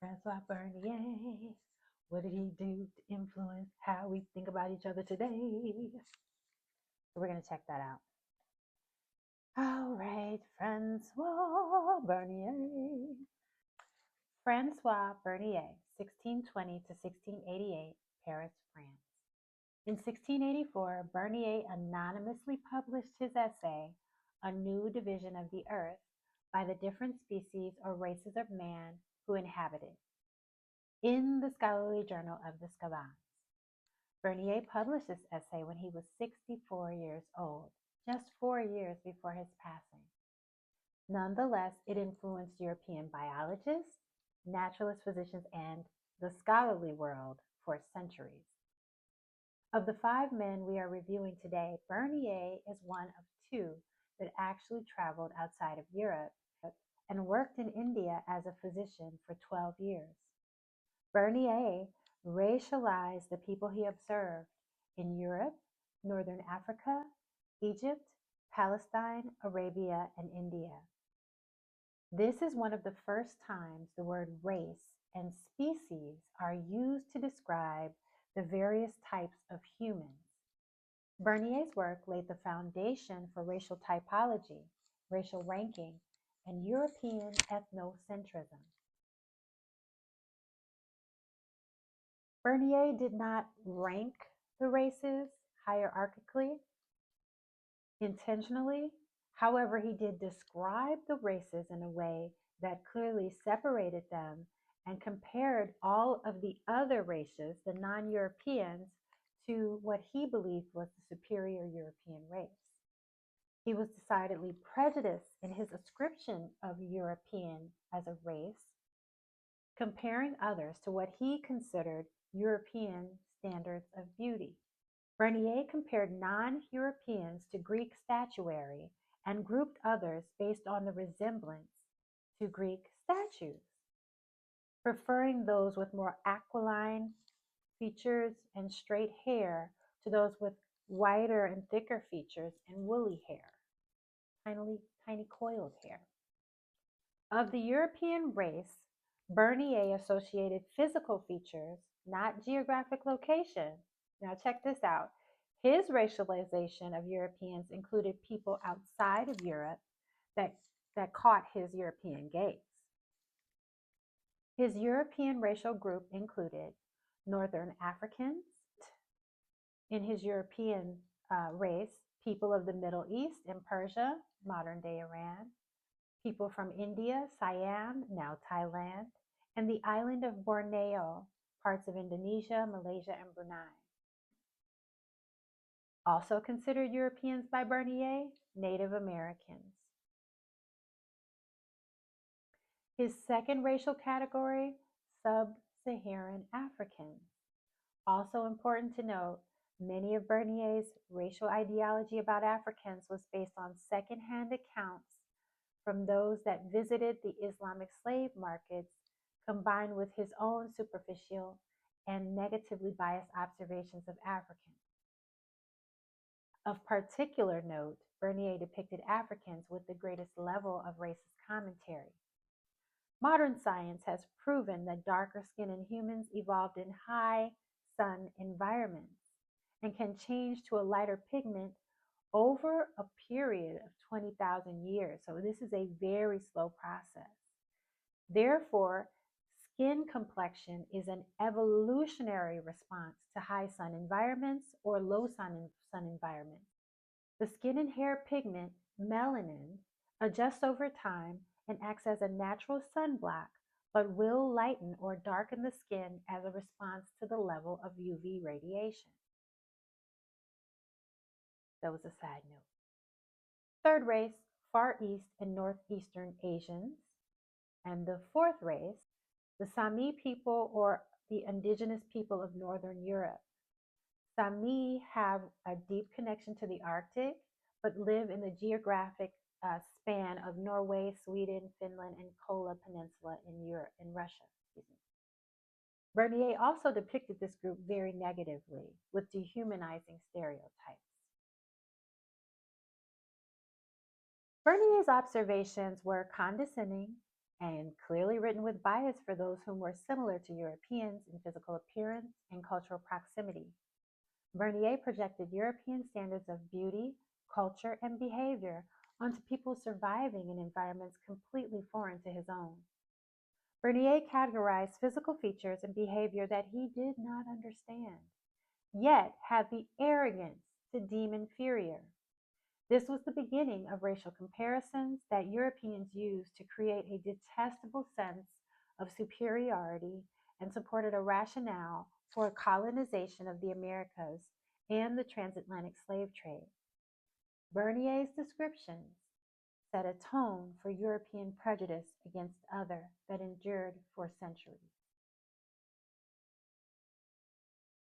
Francois Bernier. What did he do to influence how we think about each other today? So we're going to check that out. All right, Francois Bernier. Francois Bernier, 1620 to 1688, Paris, France. In 1684, Bernier anonymously published his essay, A New Division of the Earth, by the different species or races of man who inhabit it, in the scholarly journal of the Savants. Bernier published this essay when he was 64 years old, just 4 years before his passing. Nonetheless, it influenced European biologists, naturalists, physicians, and the scholarly world for centuries. Of the 5 men we are reviewing today, Bernier is one of 2 that actually traveled outside of Europe and worked in India as a physician for 12 years. Bernier racialized the people he observed in Europe, Northern Africa, Egypt, Palestine, Arabia, and India. This is one of the first times the word race and species are used to describe the various types of humans. Bernier's work laid the foundation for racial typology, racial ranking, and European ethnocentrism. Bernier did not rank the races hierarchically intentionally. However, he did describe the races in a way that clearly separated them and compared all of the other races, the non-Europeans, to what he believed was the superior European race. He was decidedly prejudiced in his ascription of European as a race, comparing others to what he considered European standards of beauty. Bernier compared non-Europeans to Greek statuary and grouped others based on the resemblance to Greek statues, preferring those with more aquiline features and straight hair to those with whiter and thicker features and woolly hair, tiny coiled hair. Of the European race, Bernier associated physical features, not geographic location. Now check this out. His racialization of Europeans included people outside of Europe that caught his European gaze. His European racial group included Northern Africans. In his European race, people of the Middle East and Persia, modern-day Iran, people from India, Siam, now Thailand, and the island of Borneo, parts of Indonesia, Malaysia, and Brunei. Also considered Europeans by Bernier, Native Americans. His second racial category, Sub-Saharan Africans. Also important to note, many of Bernier's racial ideology about Africans was based on secondhand accounts from those that visited the Islamic slave markets, combined with his own superficial and negatively biased observations of Africans. Of particular note, Bernier depicted Africans with the greatest level of racist commentary. Modern science has proven that darker skin in humans evolved in high sun environments and can change to a lighter pigment over a period of 20,000 years. So this is a very slow process. Therefore, skin complexion is an evolutionary response to high sun environments or low sun environments. The skin and hair pigment, melanin, adjusts over time and acts as a natural sunblock, but will lighten or darken the skin as a response to the level of UV radiation. That was a side note. Third race, Far East and Northeastern Asians. And the fourth race, the Sami people or the indigenous people of Northern Europe. Sami have a deep connection to the Arctic, but live in the geographic span of Norway, Sweden, Finland, and Kola Peninsula in Russia. Bernier also depicted this group very negatively with dehumanizing stereotypes. Bernier's observations were condescending and clearly written with bias for those whom were similar to Europeans in physical appearance and cultural proximity. Bernier projected European standards of beauty, culture, and behavior onto people surviving in environments completely foreign to his own. Bernier categorized physical features and behavior that he did not understand, yet had the arrogance to deem inferior. This was the beginning of racial comparisons that Europeans used to create a detestable sense of superiority and supported a rationale for colonization of the Americas and the transatlantic slave trade. Bernier's descriptions set a tone for European prejudice against other that endured for centuries.